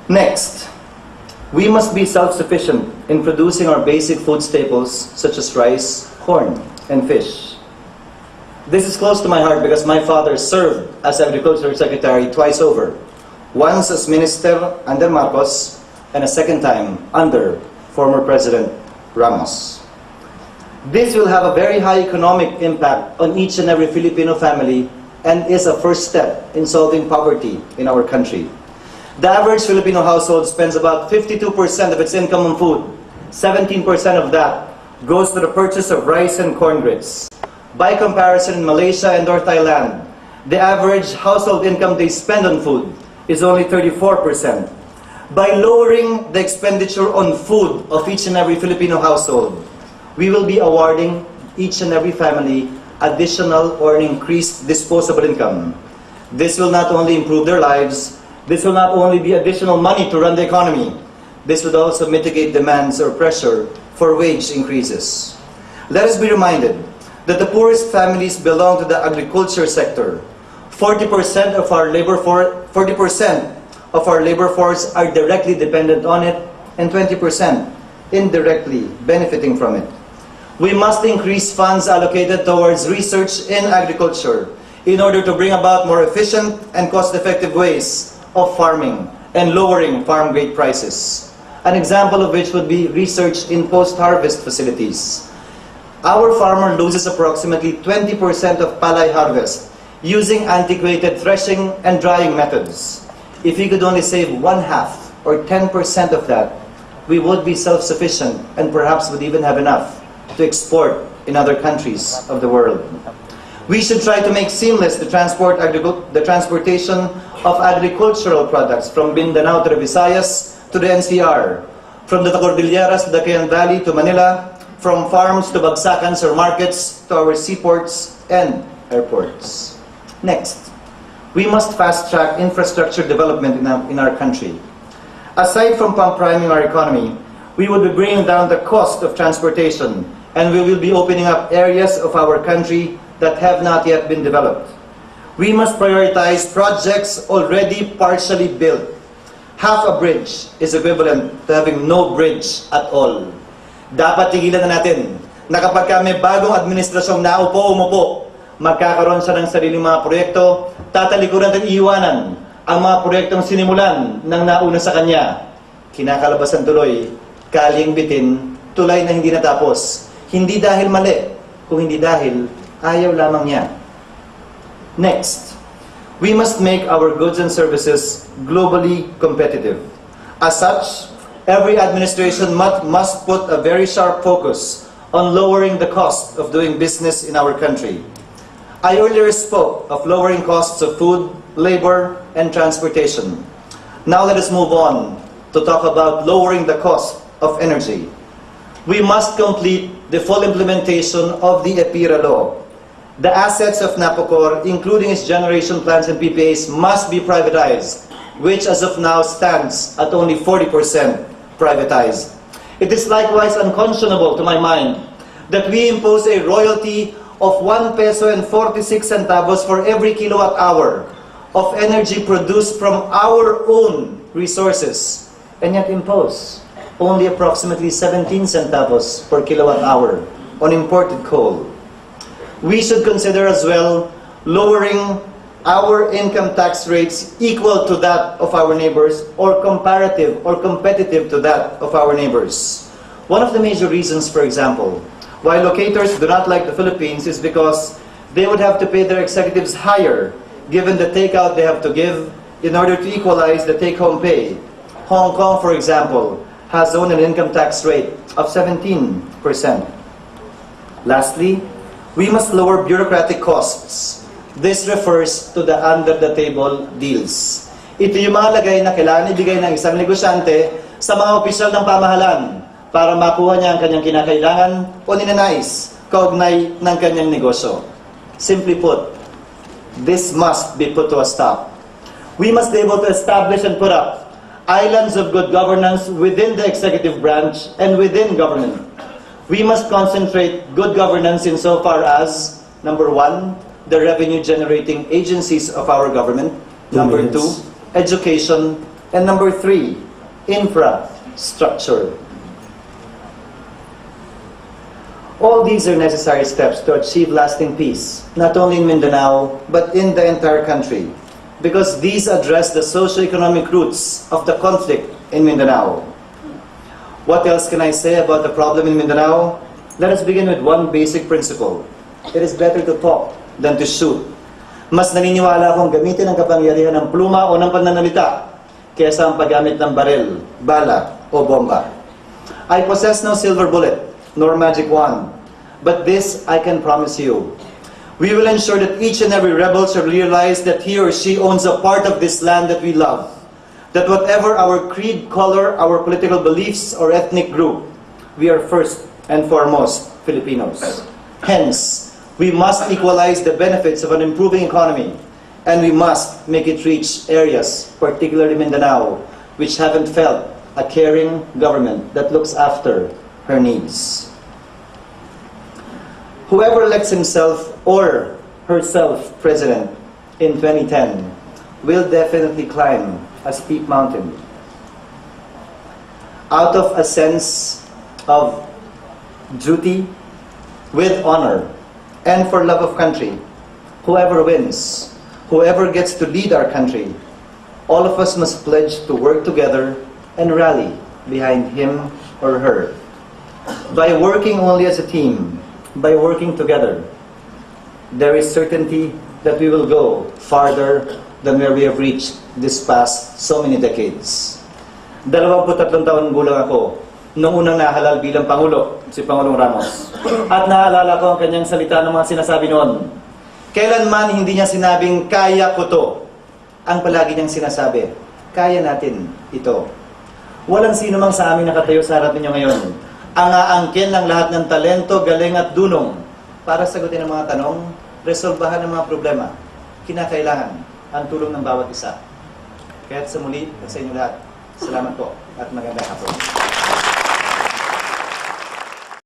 Next, we must be self-sufficient in producing our basic food staples such as rice, corn, and fish. This is close to my heart because my father served as Agriculture Secretary twice over, once as Minister under Marcos and a second time under former President Ramos. This will have a very high economic impact on each and every Filipino family and is a first step in solving poverty in our country. The average Filipino household spends about 52% of its income on food. 17% of that goes to the purchase of rice and corn grits. By comparison, in Malaysia and or Thailand, the average household income they spend on food is only 34%. By lowering the expenditure on food of each and every Filipino household, we will be awarding each and every family additional or an increased disposable income. This will not only improve their lives, this will not only be additional money to run the economy, this would also mitigate demands or pressure for wage increases. Let us be reminded that the poorest families belong to the agriculture sector. 40% of our labor force are directly dependent on it, and 20% indirectly benefiting from it. We must increase funds allocated towards research in agriculture in order to bring about more efficient and cost-effective ways of farming and lowering farm gate prices. An example of which would be research in post-harvest facilities. Our farmer loses approximately 20% of palay harvest using antiquated threshing and drying methods. If he could only save 1/2 or 10% of that, we would be self-sufficient and perhaps would even have enough to export in other countries of the world. We should try to make seamless the transportation of agricultural products from Mindanao to the Visayas to the NCR, from the Cordilleras to the Cagayan Valley to Manila, from farms to bagsakans or markets to our seaports and airports. Next, we must fast-track infrastructure development in our country. Aside from pump-priming our economy, we would be bringing down the cost of transportation, and we will be opening up areas of our country that have not yet been developed. We must prioritize projects already partially built. Half a bridge is equivalent to having no bridge at all. Dapat tigilan na natin na kapag may bagong administrasyong umupo, magkakaroon siya ng sariling mga proyekto, tatalikuran at iiwanan ang mga proyektong sinimulan ng nauna sa kanya. Kinakalabasan tuloy, kaling bitin, tulay na hindi natapos. Hindi dahil mali, kung hindi dahil ayaw lamang niya. Next, we must make our goods and services globally competitive. As such, every administration must put a very sharp focus on lowering the cost of doing business in our country. I earlier spoke of lowering costs of food, labor, and transportation. Now let us move on to talk about lowering the cost of energy. We must complete the full implementation of the EPIRA law. The assets of Napocor, including its generation plants and PPAs, must be privatized, which as of now stands at only 40% privatized. It is likewise unconscionable to my mind that we impose a royalty of 1 peso and 46 centavos for every kilowatt hour of energy produced from our own resources, and yet impose only approximately 17 centavos per kilowatt hour on imported coal. We should consider as well lowering our income tax rates equal to that of our neighbors or comparative or competitive to that of our neighbors. One of the major reasons, for example, why locators do not like the Philippines is because they would have to pay their executives higher given the takeout they have to give in order to equalize the take-home pay. Hong Kong, for example, has owned an income tax rate of 17%. Lastly, we must lower bureaucratic costs. This refers to the under-the-table deals. Ito yung mga lagay na kailangan ibigay ng isang negosyante sa mga opisyal ng pamahalaan para makuha niya ang kanyang kinakailangan o ninanais kaugnay ng kanyang negosyo. Simply put, this must be put to a stop. We must be able to establish and put up islands of good governance within the executive branch and within government. We must concentrate good governance insofar as, number 1, the revenue-generating agencies of our government. Number 2, education. And number 3, infrastructure. All these are necessary steps to achieve lasting peace, not only in Mindanao, but in the entire country, because these address the socio-economic roots of the conflict in Mindanao. What else can I say about the problem in Mindanao? Let us begin with one basic principle. It is better to talk than to shoot. Mas naniniwala akong gamitin ang kapangyarihan ng pluma o ng pananalita kaysa ang paggamit ng baril, bala o bomba. I possess no silver bullet, nor magic wand, but this I can promise you. We will ensure that each and every rebel shall realize that he or she owns a part of this land that we love. That whatever our creed, color, our political beliefs, or ethnic group, we are first and foremost Filipinos. Hence, we must equalize the benefits of an improving economy, and we must make it reach areas, particularly Mindanao, which haven't felt a caring government that looks after her needs. Whoever elects himself or herself president in 2010 will definitely climb a steep mountain. Out of a sense of duty, with honor, and for love of country, whoever wins, whoever gets to lead our country, all of us must pledge to work together and rally behind him or her. By working only as a team, by working together, there is certainty that we will go farther than where we have reached this past so many decades. 23 taon gulang ako nung unang nahalal bilang Pangulo, si Pangulong Ramos. At naalala ko ang kanyang salita ng mga sinasabi noon. Kailanman hindi niya sinabing, kaya ko to. Ang palagi niyang sinasabi, kaya natin ito. Walang sino mang sa amin nakatayo sa harap ninyo ngayon ang aangkin ng lahat ng talento, galing at dunong para sagutin ang mga tanong, resolbahan ang mga problema. Kinakailangan ang tulong ng bawat isa. Kaya't sa muli at sa inyo lahat, salamat po at magandang hapon.